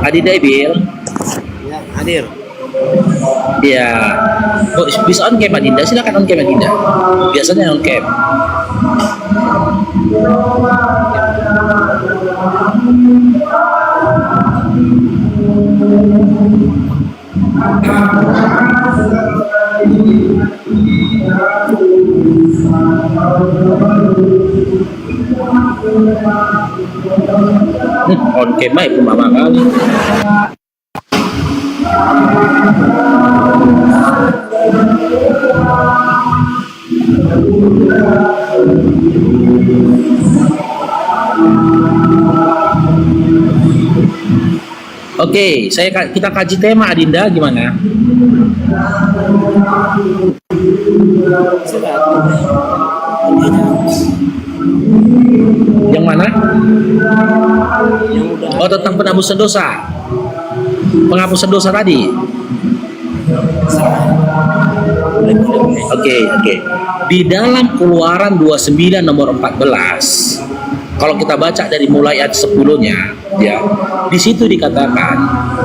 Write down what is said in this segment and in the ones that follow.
Adinda Ibil. Ya, hadir. Ya. Oh, bisa on cam Adinda, silakan on cam Adinda. Biasanya on cam. On cam mah itu mama kali. Oke, kita kaji tema Adinda gimana? Yang mana? Oh, tentang penghapusan dosa. Penghapusan dosa tadi. Oke. Di dalam Keluaran 29 nomor 14, kalau kita baca dari mulai ayat 10-nya, ya, di situ dikatakan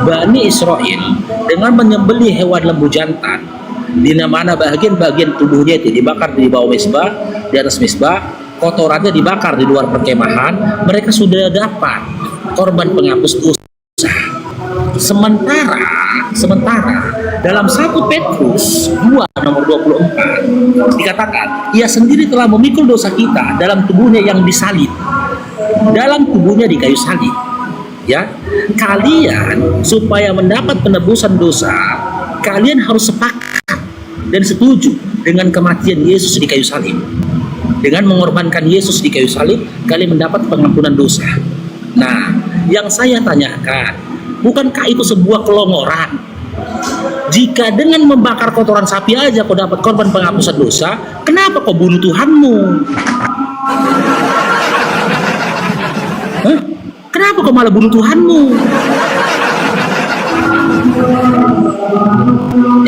Bani Israel dengan menyembelih hewan lembu jantan, di mana bagian-bagian tubuhnya itu dibakar di bawah mezbah, di atas mezbah, kotorannya dibakar di luar perkemahan, mereka sudah dapat korban penghapus dosa. Sementara dalam 1 Petrus 2 nomor 24 dikatakan ia sendiri telah memikul dosa kita dalam tubuhnya yang disalib, dalam tubuhnya di kayu salib. Ya, kalian supaya mendapat penebusan dosa, kalian harus sepakat dan setuju dengan kematian Yesus di kayu salib. Dengan mengorbankan Yesus di kayu salib, kalian mendapat pengampunan dosa. Nah, yang saya tanyakan, bukankah itu sebuah kelongoran? Jika dengan membakar kotoran sapi aja kau dapat korban penghapusan dosa, kenapa kau bunuh Tuhanmu? Hah? Kenapa kau malah bunuh Tuhanmu?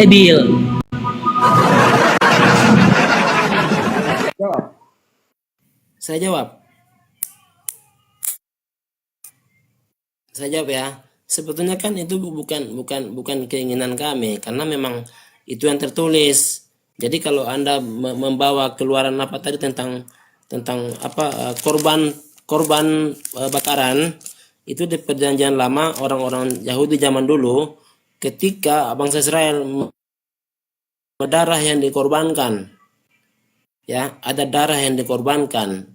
Bill. Saya jawab. Saya jawab ya. Sebetulnya kan itu bukan keinginan kami, karena memang itu yang tertulis. Jadi kalau Anda membawa keluaran apa tadi tentang apa korban bakaran, itu di perjanjian lama orang-orang Yahudi zaman dulu, ketika bangsa Israel darah yang dikorbankan, ya, ada darah yang dikorbankan.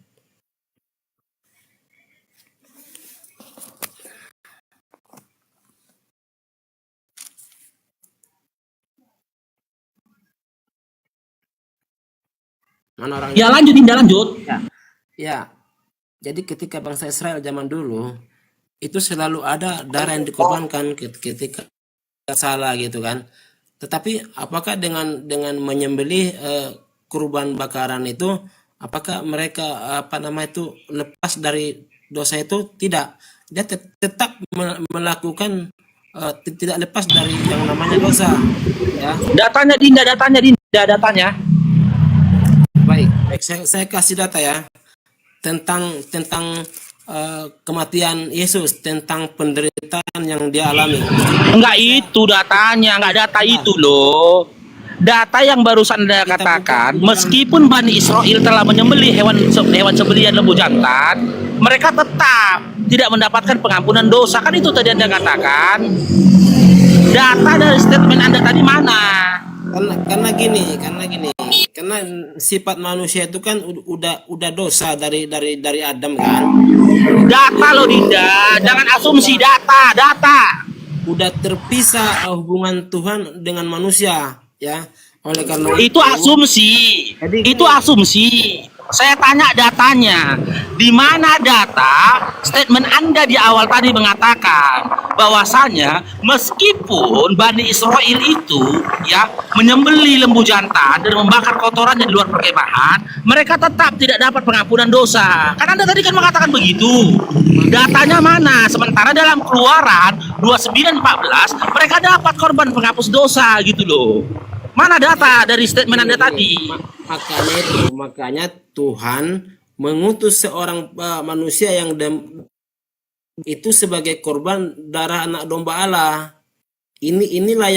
Mana orang? Ya lanjut. Ya. Jadi ketika bangsa Israel zaman dulu itu selalu ada darah yang dikorbankan ketika salah gitu kan. Tetapi apakah dengan menyembelih kurban bakaran itu, apakah mereka lepas dari dosa itu? Tidak. Dia tetap melakukan tidak lepas dari yang namanya dosa. Ya. Datanya. Baik, saya kasih data ya tentang kematian Yesus, tentang penderitaan yang dia alami. Enggak itu datanya, enggak data itu loh. Data yang barusan Anda katakan, meskipun Bani Israel telah menyembelih hewan sembelihan lembu jantan, mereka tetap tidak mendapatkan pengampunan dosa. Kan itu tadi Anda katakan. Data dari statement Anda tadi mana? Karena gini, karena sifat manusia itu kan udah dosa dari Adam kan. Data loh Dinda, jangan asumsi, data. Udah terpisah hubungan Tuhan dengan manusia, ya. Oleh karena itu asumsi. Itu asumsi. Saya tanya datanya. Di mana data statement Anda di awal tadi mengatakan bahwasanya meskipun Bani Israel itu ya menyembelih lembu jantan dan membakar kotorannya di luar perkemahan, mereka tetap tidak dapat pengampunan dosa. Kan Anda tadi kan mengatakan begitu. Datanya mana? Sementara dalam Keluaran 29:14 mereka dapat korban penghapus dosa gitu loh. Mana data dari statement Anda tadi? Makanya Tuhan mengutus seorang manusia yang itu sebagai korban darah anak domba Allah. Inilah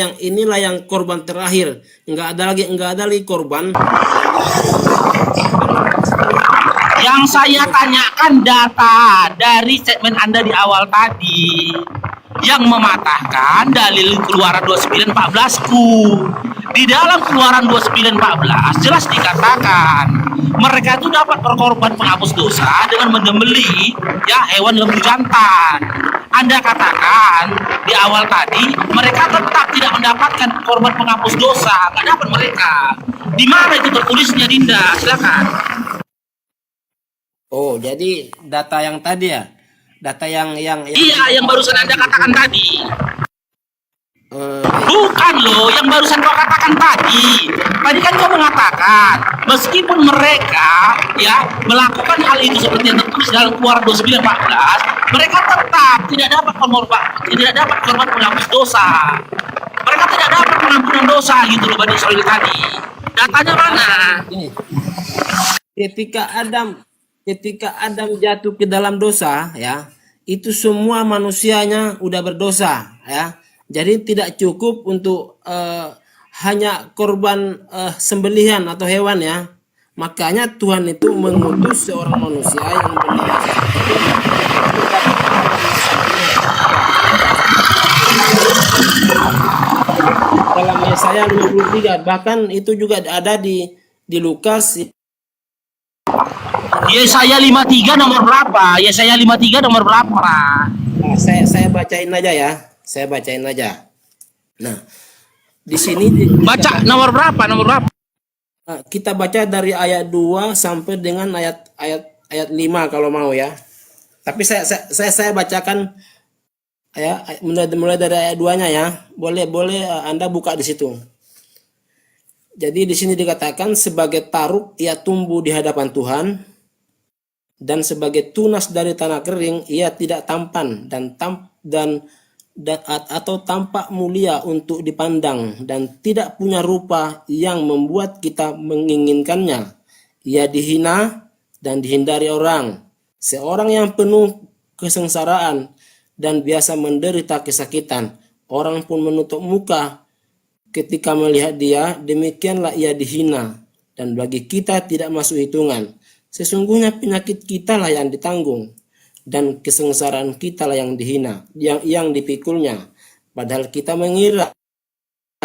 yang korban terakhir. Enggak ada lagi korban. Yang saya tanyakan data dari statement Anda di awal tadi yang mematahkan dalil Keluaran 29:14-ku. Di dalam Keluaran 29:14 jelas dikatakan mereka itu dapat berkorban penghapus dosa dengan menyembelih ya hewan lembu jantan. Anda katakan di awal tadi mereka tetap tidak mendapatkan korban penghapus dosa, nggak dapat mereka. Di mana itu tertulisnya, Dinda? Silakan. Oh, jadi data yang tadi ya. Data yang Iya, yang barusan Anda katakan tadi. eh, Bukan loh, yang barusan kau katakan tadi. Tadi kan kau mengatakan, meskipun mereka ya melakukan hal itu seperti yang tertulis dalam Keluaran 29:14, mereka tetap tidak dapat korban penghapus dosa. Mereka tidak dapat pengampunan dosa gitu loh Bani Israel tadi. Datanya mana? ini. Ketika Adam jatuh ke dalam dosa, ya, itu semua manusianya udah berdosa, ya. Jadi tidak cukup untuk hanya korban sembelihan atau hewan, ya. Makanya Tuhan itu mengutus seorang manusia yang benar. Dalam Yesaya 53, bahkan itu juga ada di Lukas. Yesaya 53 nomor berapa? Yesaya 53 nomor berapa? Nah, saya bacain aja ya. Saya bacain aja. Nah, di sini Baca nomor berapa? Nomor berapa? kita baca dari ayat 2 sampai dengan ayat 5 kalau mau ya. Tapi saya bacakan ya mulai dari ayat 2-nya ya. Boleh Anda buka di situ. Jadi di sini dikatakan sebagai taruk ia tumbuh di hadapan Tuhan, dan sebagai tunas dari tanah kering ia tidak tampan atau tampak mulia untuk dipandang, dan tidak punya rupa yang membuat kita menginginkannya. Ia dihina dan dihindari orang, seorang yang penuh kesengsaraan dan biasa menderita kesakitan. Orang pun menutup muka ketika melihat dia, demikianlah ia dihina, dan bagi kita tidak masuk hitungan. Sesungguhnya penyakit kita lah yang ditanggung, dan kesengsaraan kita lah yang dihina, yang dipikulnya. Padahal kita mengira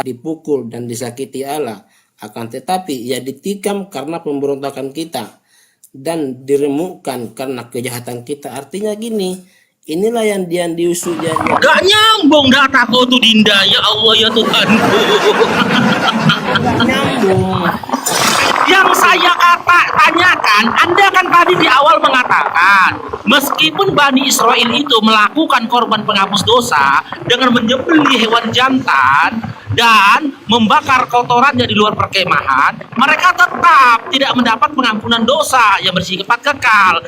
dipukul dan disakiti Allah, akan tetapi ia ditikam karena pemberontakan kita, dan diremukkan karena kejahatan kita. Artinya gini, inilah yang diusut dia. Gak nyambung data kau tuh Dinda. Ya Allah ya Tuhanku. Gak nyambung. Yang saya tanyakan, Anda kan tadi di awal mengatakan, meskipun Bani Israel itu melakukan korban penghapus dosa dengan menyembelih hewan jantan dan membakar kotorannya di luar perkemahan, mereka tetap tidak mendapat pengampunan dosa yang bersifat kekal.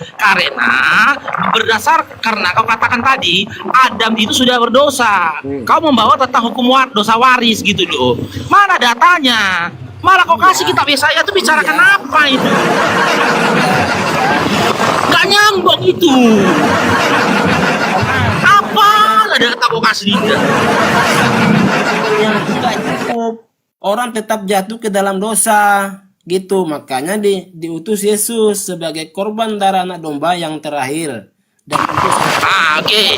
Karena kau katakan tadi, Adam itu sudah berdosa. Kau membawa tentang hukum dosa waris gitu loh. Mana datanya? Malah kau kasih kitab Yesaya itu bicarakan apa itu? Gak nyambung itu. Apa ada kata kau kasih dia? Yang tidak cukup, orang tetap jatuh ke dalam dosa gitu. Makanya diutus Yesus sebagai korban darah anak domba yang terakhir. Dan Oke.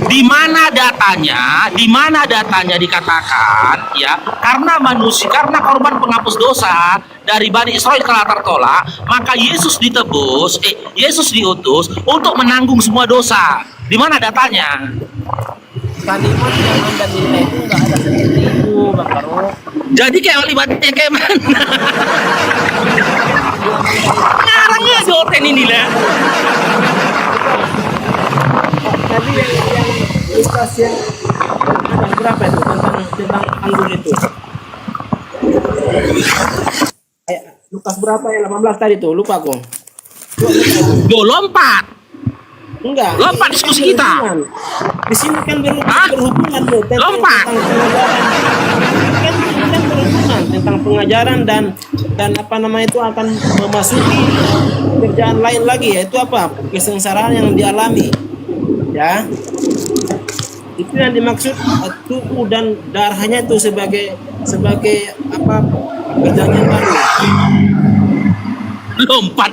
Di mana datanya? Di mana datanya dikatakan ya? Karena korban penghapus dosa dari Bani Israel telah tertolak, maka Yesus Yesus diutus untuk menanggung semua dosa. Di mana datanya? kalimat yang Anda nilai itu nggak ada seperti itu, Bang Karo. Jadi kalimatnya kayak mana? Ngarangnya Jordan ini lah. Tadi yang Lukas yang berapa itu tentang anggur itu? Lukas berapa ya? 18 tadi tuh, lupa aku. Lompat. Enggak. Lompat diskusi kita. Di sini kan berhubungan tuh Lompat. Kan berhubungan tentang pengajaran dan apa nama itu akan memasuki kerjaan lain lagi, yaitu apa? Kesengsaraan yang dialami. ya, itu yang dimaksud tubuh dan darahnya itu sebagai apa, perjanjian baru. Lompat.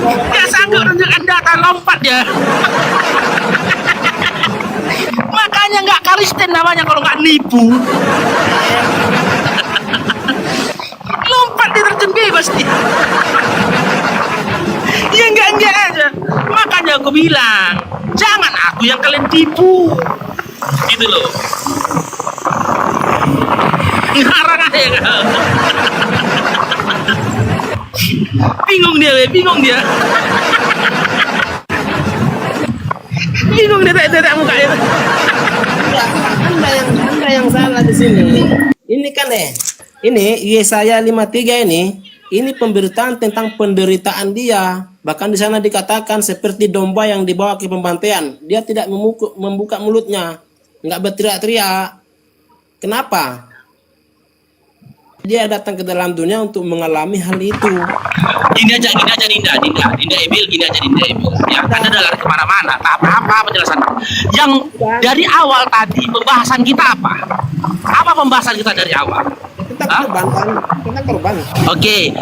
Nggak sanggup menunjukkan data, lompat ya. Makanya nggak Kristen namanya kalau nggak nipu. Lompat diterjun bebas dia. Ya enggak aja. Makanya aku bilang, jangan aku yang kalian tipu. Gitu loh. Ngarang aja kau. Bingung dia. Bingung dia tidak mukanya. Anda yang salah di sini. Ini kan ini Yesaya 53 ini pemberitaan tentang penderitaan dia. Bahkan di sana dikatakan seperti domba yang dibawa ke pembantaian. Dia tidak membuka mulutnya, nggak berteriak-teriak. Kenapa? Dia datang ke dalam dunia untuk mengalami hal itu. Gini aja Dinda Ebil, ya Anda dalam kemana-mana, tak apa penjelasan yang dari awal tadi. Pembahasan kita apa pembahasan kita dari awal? Tentang korban. Oke,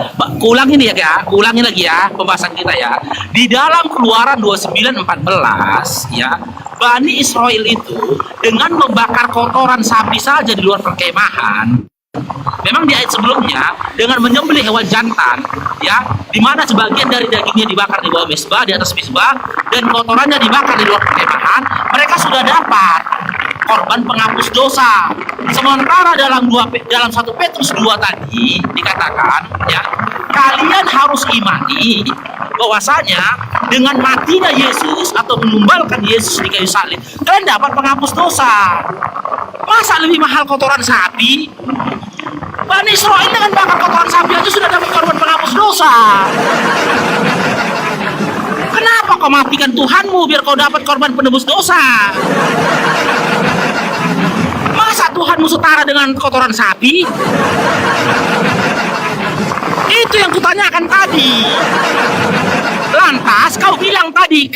ulangin lagi ya pembahasan kita ya. Di dalam Keluaran 29:14 ya, Bani Israel itu dengan membakar kotoran sapi saja di luar perkemahan. Memang di ayat sebelumnya dengan menyembelih hewan jantan, ya, di mana sebagian dari dagingnya dibakar di bawah mezbah, di atas mezbah, dan kotorannya dibakar di luar perkemahan, mereka sudah dapat korban penghapus dosa. Sementara dalam 1 Petrus 2 tadi dikatakan, ya, kalian harus imani bahwasanya dengan matinya Yesus atau menumbalkan Yesus di kayu salib, kalian dapat penghapus dosa. Masa lebih mahal kotoran sapi? Bani Israel dengan bakar kotoran sapi aja sudah dapat korban penghapus dosa. Kenapa kau matikan Tuhanmu biar kau dapat korban penebus dosa? Masa Tuhanmu setara dengan kotoran sapi? Itu yang kutanyakan tadi. Lantas kau bilang tadi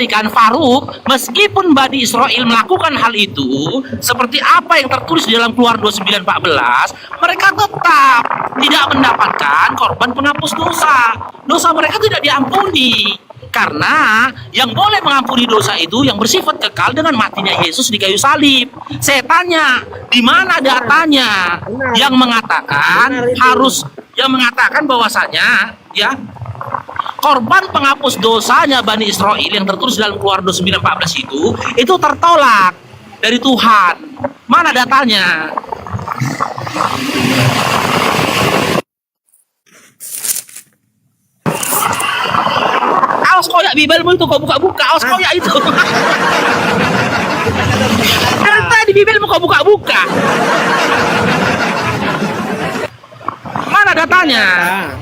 kan Faruk, meskipun Bani Israel melakukan hal itu seperti apa yang tertulis di dalam Keluaran 29:14, mereka tetap tidak mendapatkan korban penghapus dosa. Dosa mereka tidak diampuni. Karena yang boleh mengampuni dosa itu yang bersifat kekal dengan matinya Yesus di kayu salib. Saya tanya, di mana datanya yang mengatakan bahwasanya, ya, korban penghapus dosanya Bani Israel yang tertulis dalam Keluaran 29:14 itu tertolak dari Tuhan. Mana datanya? Awas koyak Bibelmu itu kau buka-buka, awas koyak itu. Dari tadi Bibelmu kau buka-buka. Mana datanya?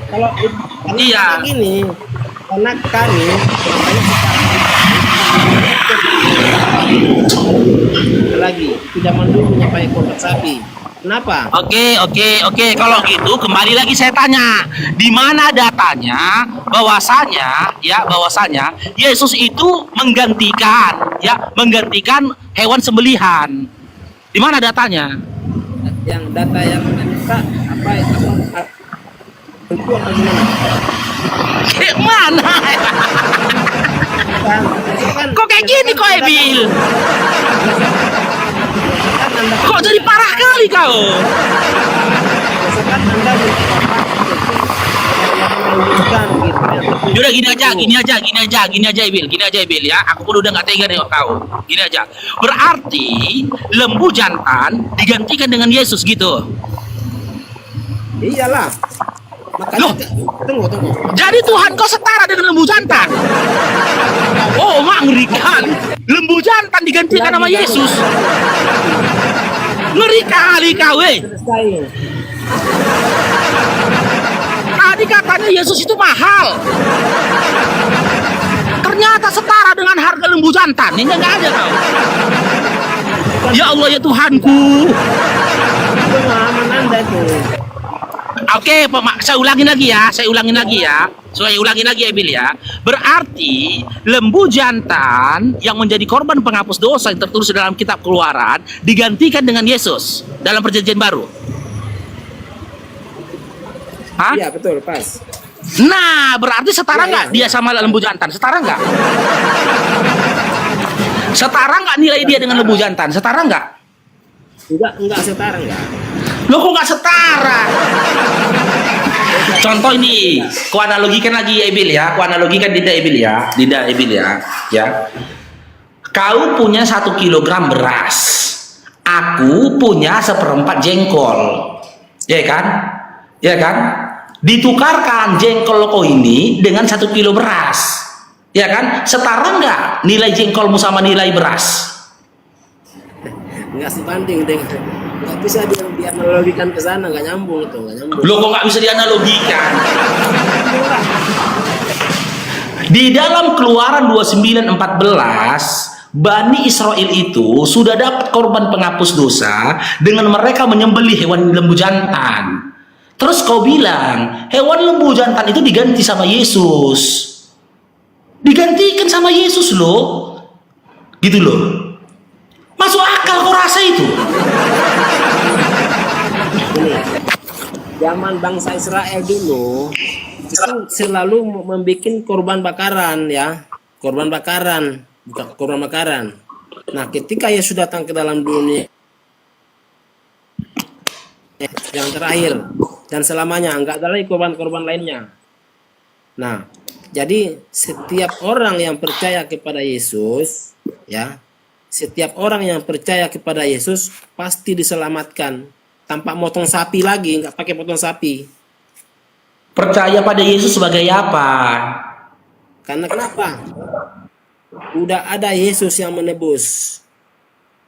Kalau iya gini, karena kami lagi tidak mendukung nyampai korban sapi. Kenapa? Oke. Kalau gitu kembali lagi saya tanya, di mana datanya bahwasanya Yesus itu menggantikan hewan sembelihan? Di mana datanya? Yang data yang minta apa itu? Tentu apa gimana? Mana? Kok kayak gini kok Ebil? Kok jadi parah kali kau? Udah gini aja Ebil ya. Aku pun udah nggak tega nengok kau. Gini aja. Berarti lembu jantan digantikan dengan Yesus gitu. Iyalah. Makanya tunggu. Jadi Tuhan kau setara dengan lembu jantan? Oh, ngeri kali. Lembu jantan digantikan sama Yesus. Ngeri kali kau, Tadi katanya Yesus itu mahal. Ternyata setara dengan harga lembu jantan. Ini enggak ada kau. Ya Allah ya Tuhanku. Pemahaman Anda itu. Oke, saya ulangin lagi ya. Saya ulangin lagi Ebil ya. Berarti lembu jantan yang menjadi korban penghapus dosa yang tertulis dalam kitab Keluaran digantikan dengan Yesus dalam perjanjian baru. Hah? Iya, betul, pas. Nah, berarti setara nggak dia sama lembu jantan? Setara nggak? Setara nggak nilai dia dengan lembu jantan? Setara nggak? Enggak setara enggak. Lo kok nggak setara? Contoh ini, kuanalogikan lagi Ebil ya, kuanalogikan Dinda Ebil ya. Kau punya 1 kilogram beras, aku punya 1/4 jengkol, ya kan? Ditukarkan jengkol kau ini dengan 1 kilo beras, ya kan? Setara nggak nilai jengkolmu sama nilai beras? Nggak sebanding dengan, nggak bisa dianalogikan ke sana, nggak nyambung itu, nggak nyambung. Lo kok nggak bisa dianalogikan? Di dalam Keluaran 29:14, Bani Israel itu sudah dapat korban penghapus dosa dengan mereka menyembelih hewan lembu jantan. Terus kau bilang hewan lembu jantan itu diganti sama Yesus, digantikan sama Yesus loh, gitu loh. Masuk akal kau rasa itu? Ini, zaman bangsa Israel dulu itu selalu membuat korban bakaran ya, korban bakaran, bukan korban bakaran. Nah, ketika Yesus datang ke dalam dunia yang terakhir dan selamanya, enggak ada lagi korban-korban lainnya. Nah, jadi setiap orang yang percaya kepada Yesus, ya, setiap orang yang percaya kepada Yesus pasti diselamatkan tanpa motong sapi lagi, enggak pakai potong sapi. Percaya pada Yesus sebagai apa? Karena kenapa? Udah ada Yesus yang menebus.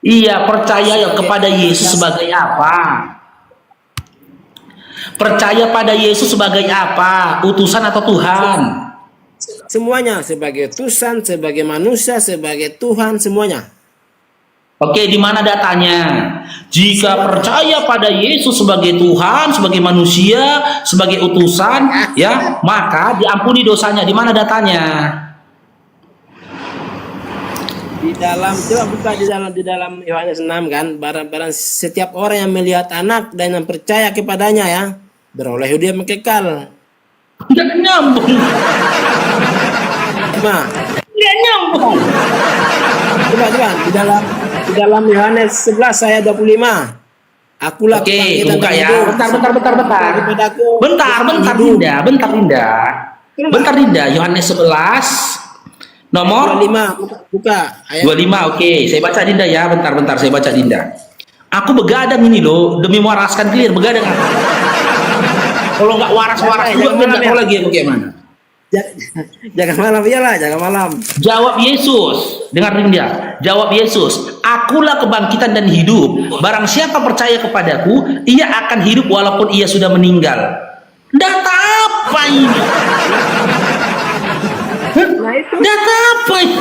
Iya, percaya kepada Yesus sebagai apa? Percaya pada Yesus sebagai apa? Utusan atau Tuhan? Semuanya, sebagai utusan, sebagai manusia, sebagai Tuhan, semuanya. Oke, di mana datanya? Jika percaya pada Yesus sebagai Tuhan, sebagai manusia, sebagai utusan, ya, maka diampuni dosanya. Di mana datanya? Di dalam, coba buka di dalam Yohanes 6 kan, barang setiap orang yang melihat anak dan yang percaya kepadanya ya, beroleh hidup yang kekal. Tidak nyambung. Nah, Tidak nyambung. coba di dalam Yohanes 11 ayat 25. Akulah Oke, kebangkitan buka dan ya. hidup. Kepadaku, Bentar Dinda. Yohanes 11 nomor 25, buka ayat 25. Oke, saya baca Dinda ya. Bentar saya baca Dinda. Aku begadang ini loh, demi mewaraskan clear begadang aku. Kalau nggak waras-waras juga nggak tahu lagi aku kayak mana. Jangan malam, iyalah, jangan malam. Jawab Yesus, dengar Dinda. Jawab Yesus, akulah kebangkitan dan hidup. Barang siapa percaya kepadaku, ia akan hidup walaupun ia sudah meninggal. Data apa ini? Nah itu Data apa ini?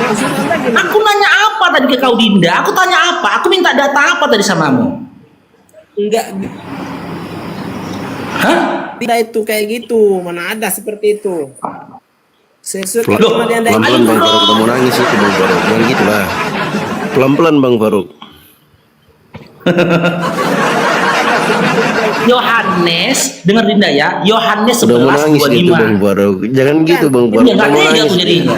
maksudnya lagi. Aku nanya apa tadi ke kau Dinda? Aku tanya apa? Aku minta data apa tadi samamu? Enggak, Hah? tidak itu kayak gitu. Mana ada seperti itu. Sesuatu Loh, cuma diandai. Pelan-pelan Bang Faruk, udah mau nangis itu Bang Faruk. Jangan gitu lah. Pelan-pelan Bang Faruk. Yohanes, dengar Dinda ya. Yohanes Udah mau nangis itu 11:25. Bang Faruk. Jangan gitu Bang Faruk. Ini Udah nggak mau tega nangis aku jadinya.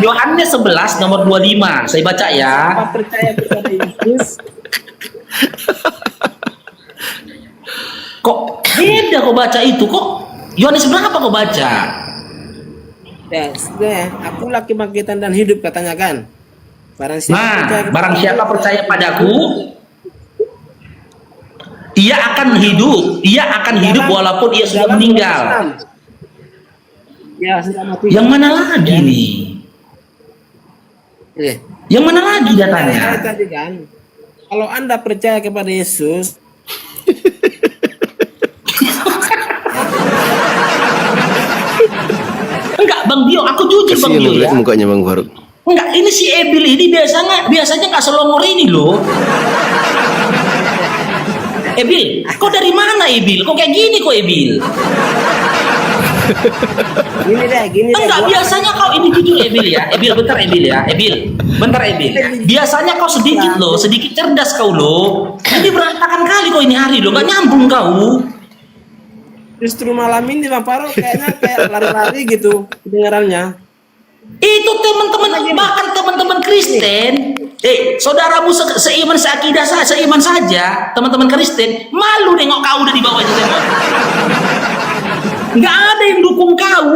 Yohanes 11 nomor 25. Saya baca ya. Apa percaya kepada Yesus? Kok beda kau baca itu? Kok Yohanes berapa kau baca? Ya, sudah. Akulah kebangkitan dan hidup katanya kan. Barang siapa Nah, percaya barang kepada siapa Yesus, percaya padaku, ia akan hidup. Ia akan hidup walaupun ia sudah dalam meninggal. Islam. Ya, sudah mati. Yang mana lagi nih? Yang mana lagi datanya? Tadi kan, kalau Anda percaya kepada Yesus, Enggak, Bang Dio, aku jujur Bang Kasihan Dio lihat ya. mukanya Bang Faruk. Enggak, ini si Ebil ini biasanya nggak selongor ini loh. Ebil, kau dari mana Ebil? Kok kayak gini kok Ebil? Gini deh. Enggak, biasanya kau ini jujur Ebil ya. Ebil, bentar Ebil ya. Ebil, bentar Ebil. Biasanya kau sedikit loh, sedikit cerdas kau loh. Ini berantakan kali kau ini hari loh, gak nyambung kau. Justru malam ini Bang Faro kayaknya kayak lari-lari gitu kedengarannya. Itu teman-teman, bahkan teman-teman Kristen, saudaramu seiman seakidah seiman saja, teman-teman Kristen, malu nengok kau udah di bawah itu semua. Nggak ada yang dukung kau.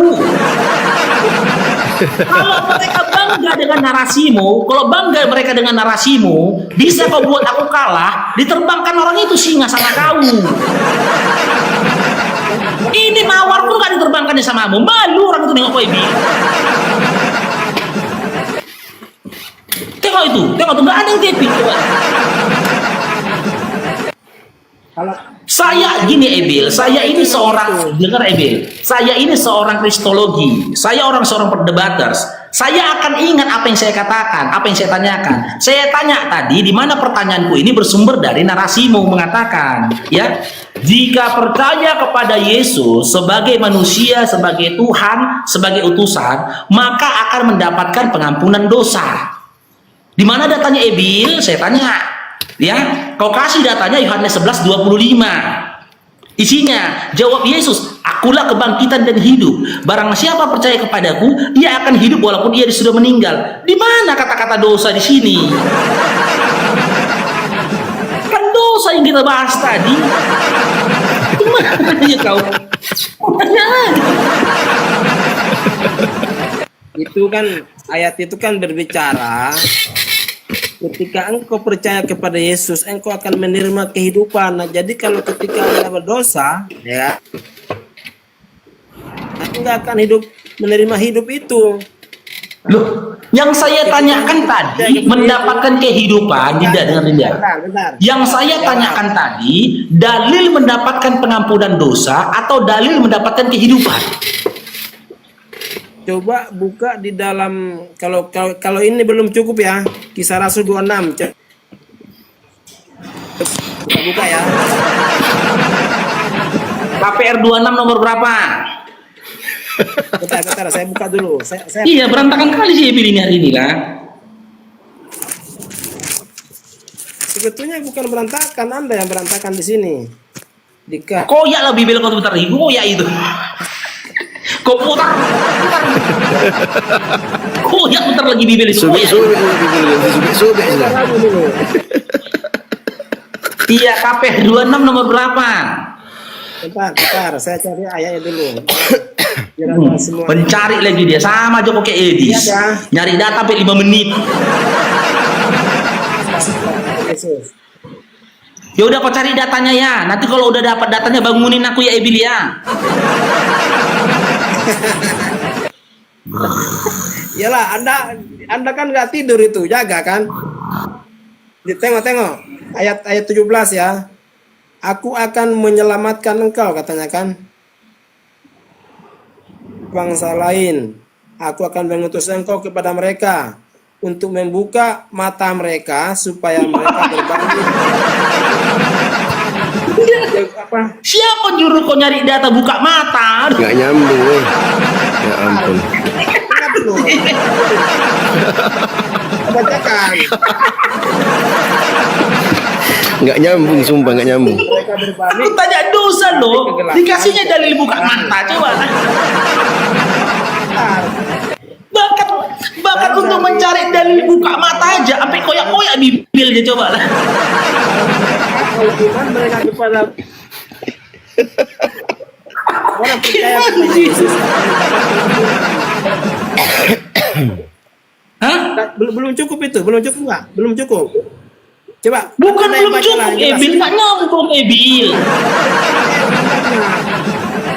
Kalau mereka bangga dengan narasimu, kalau bangga mereka dengan narasimu, bisa kau buat aku kalah, diterbangkan orang itu singa sama kau. Ini mawar pun gak diterbangkannya samamu, malu orang itu nengok kau ini. Tengok itu, nggak ada yang tepi. Kalau Saya gini Ebil, saya ini seorang, dengar Ebil, saya ini seorang kristologi, saya seorang perdebaters. Saya akan ingat apa yang saya katakan, apa yang saya tanyakan. Saya tanya tadi, di mana pertanyaanku ini bersumber dari narasimu mengatakan, ya, jika percaya kepada Yesus sebagai manusia, sebagai Tuhan, sebagai utusan, maka akan mendapatkan pengampunan dosa. Di mana datanya Ebil? Saya tanya. Ya, kau kasih datanya Yohanes 11:25. Isinya, jawab Yesus, akulah kebangkitan dan hidup. Barang siapa percaya kepadaku, dia akan hidup walaupun ia sudah meninggal. Di mana kata-kata dosa di sini? Kan dosa yang kita bahas tadi. Di mana ya kau? itu kan ayat itu kan berbicara ketika engkau percaya kepada Yesus, engkau akan menerima kehidupan. Nah, jadi kalau ketika Anda berdosa, ya, Anda akan menerima hidup itu. Loh, yang saya tanyakan tadi mendapatkan kehidupan tidak dengan tidak. Benar. Yang saya tanyakan tadi dalil mendapatkan pengampunan dosa atau dalil mendapatkan kehidupan? Coba buka di dalam kalau ini belum cukup ya, Kisah Rasul 26. Buka ya. KPR 26 nomor berapa? Bentar, saya buka dulu. Saya Iya, berantakan kali sih pilih hari ini lah. sebetulnya bukan berantakan, Anda yang berantakan di sini. Koyak lah bibel kau bentar lagi, koyak itu. Kau putar. Koyak bentar lagi bibel itu. Sobek. Iya, KPR 26 nomor berapa? Bentar, saya cari ayatnya dulu. Biar semua. Mencari lagi dia sama aja pakai Edis. Iya, Nyari data sampai 5 menit. Yesus. Ya udah kau cari datanya ya. Nanti kalau udah dapat datanya bangunin aku ya Ebil ya. Iyalah, Anda kan nggak tidur itu, jaga kan? Tengok ayat 17 ya. Aku akan menyelamatkan engkau, katanya kan. Bangsa lain, aku akan mengutus engkau kepada mereka untuk membuka mata mereka supaya mereka berbalik. Apa? Siapa nyuruh kau nyari data buka mata? Nggak nyambung, weh. Ya ampun. Bacakan. Nggak nyambung, sumpah nggak nyambung. Mereka berbalik. Aku tanya dosa loh. Dikasihnya dalil buka mata coba. Bahkan untuk mencari dalil buka mata aja sampai koyak-koyak bibirnya coba lah. Kalau iman mereka kepada orang percaya kepada Yesus. Hah? Belum cukup itu, belum cukup nggak? Belum cukup. Coba. Bukan Anda belum baca cukup lah, jelas. Ebil, nggak nyambung Ebil.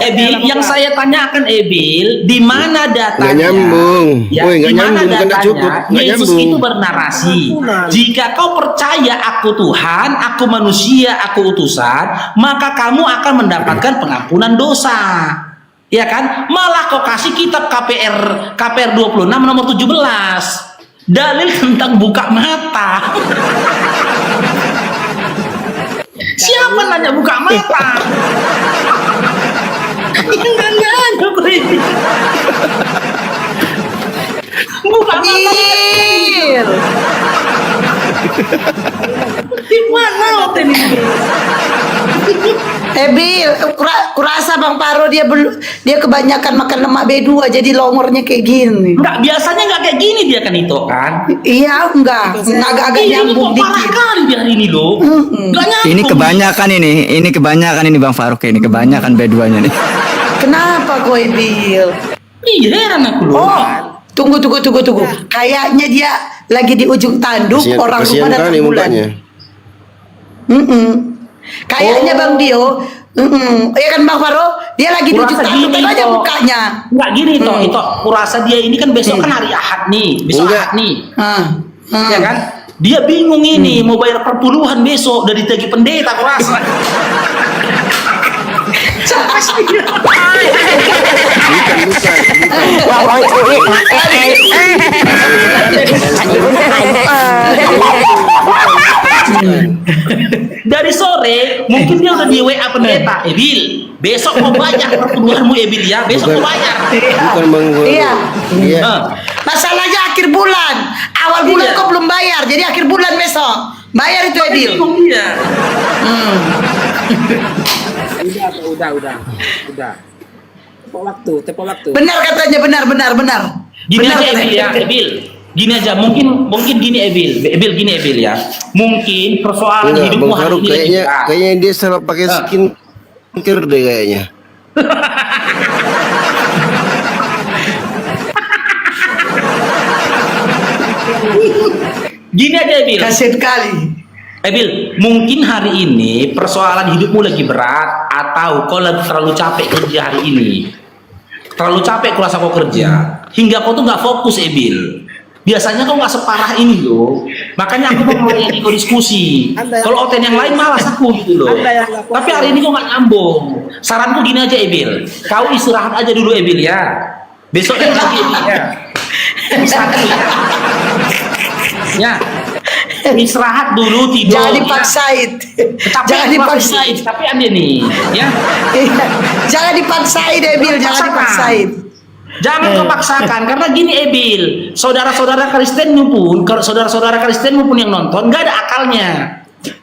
Ebil, yang saya tanyakan Ebil, di mana datanya? Nggak nyambung. Ya, Woi, nggak di mana nyambung, bukan nggak datanya? cukup. Nggak Yesus nyambung. itu bernarasi. Jika kau percaya aku Tuhan, aku manusia, aku utusan, maka kamu akan mendapatkan pengampunan dosa. Ya kan? Malah kau kasih kitab KPR 26 nomor 17. Dalil tentang buka mata. Siapa nanya buka mata? Nanya kok ini. Buka mata. Bil. Di mana hotel ini? Bil, kurasa Bang Faro dia kebanyakan makan lemak B2 jadi longornya kayak gini. Enggak, biasanya enggak kayak gini dia kan itu kan. Iya, enggak agak Ini nyambung kok parah dikit. kali dia hari ini loh. Enggak nyambung. Ini kebanyakan ini Bang Faruk ini kebanyakan B2-nya nih. Kenapa gue Bil? Iya, heran aku loh. Oh, tunggu. Kayaknya dia lagi di ujung tanduk orang Kasihan rumah kali datang bulan. mukanya. Kayaknya Bang Dio, ya kan Bang Faro, dia lagi di ujung Kurasa tanduk gini, aja Toh. mukanya. Enggak gini toh, itu kurasa dia ini kan besok kan hari Ahad nih, besok Enggak. Ahad nih. Ya Ya kan? Dia bingung ini mau bayar perpuluhan besok dari ditagi pendeta kurasa. Dari sore mungkin dia udah di WA pendeta, Ebil, besok mau bayar perpuluhanmu Ebil ya, besok mau bayar. Bukan Bang Faruk. Iya. Iya. Masalahnya akhir bulan, awal bulan Iya. kok belum bayar, jadi akhir bulan besok bayar itu Ebil. Bingung dia. Udah. Tepat waktu. Benar katanya, benar. Gini Benar aja katanya. Ebil ya, Ebil. Gini aja, mungkin gini Ebil ya. Mungkin persoalan Enggak, hidupmu Bang hari Faruk ini lagi berat. kayaknya dia salah pakai skincare deh kayaknya. Gini aja Ebil. Kasian kali. Ebil, mungkin hari ini persoalan hidupmu lagi berat atau kau lagi terlalu capek kerja hari ini. Terlalu capek kurasa kau kerja hingga kau tuh nggak fokus Ebil. Biasanya kau nggak separah ini loh. Makanya aku mau melayani kau diskusi. Kalau OTN yang lain malas aku gitu loh. Tapi hari ini kau nggak nyambung. Saranku gini aja Ebil, kau istirahat aja dulu Ebil ya. Besok lagi Ebil ya. Istirahat dulu ya. Ya. Istirahat dulu, tidur. Jangan ya. dipaksain. Tapi Jangan dipaksain. Tapi anda nih, ya. Iya. Jangan dipaksain Ebil, jangan dipaksain. Jangan kau paksakan karena gini Ebil, saudara-saudara Kristenmu pun, kalau saudara-saudara Kristenmu pun yang nonton nggak ada akalnya.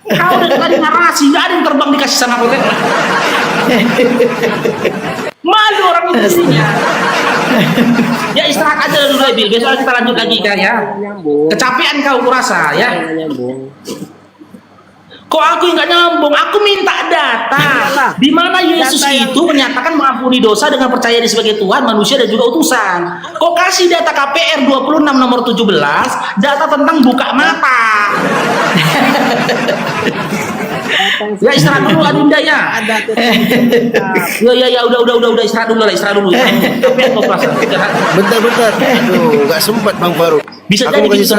Kau udah tadi narasi, nggak ada yang terbang dikasih sama kau. Malu orang intinya. Ya istirahat aja dulu Ebil, besok kita lanjut lagi kan ya. Kecapean kau kurasa ya. Kok aku nggak nyambung? Aku minta data. Di mana Yesus itu menyatakan mengampuni dosa dengan percaya dia sebagai Tuhan, manusia dan juga utusan. Kok kasih data KPR 26 nomor 17, data tentang buka mata. Ya istirahat dulu Adinda ya. Ya udah istirahat dulu. Tapi aku merasa Bentar. Aduh, nggak sempat Bang Faruk. Bisa Aku jadi mau kasih gitu.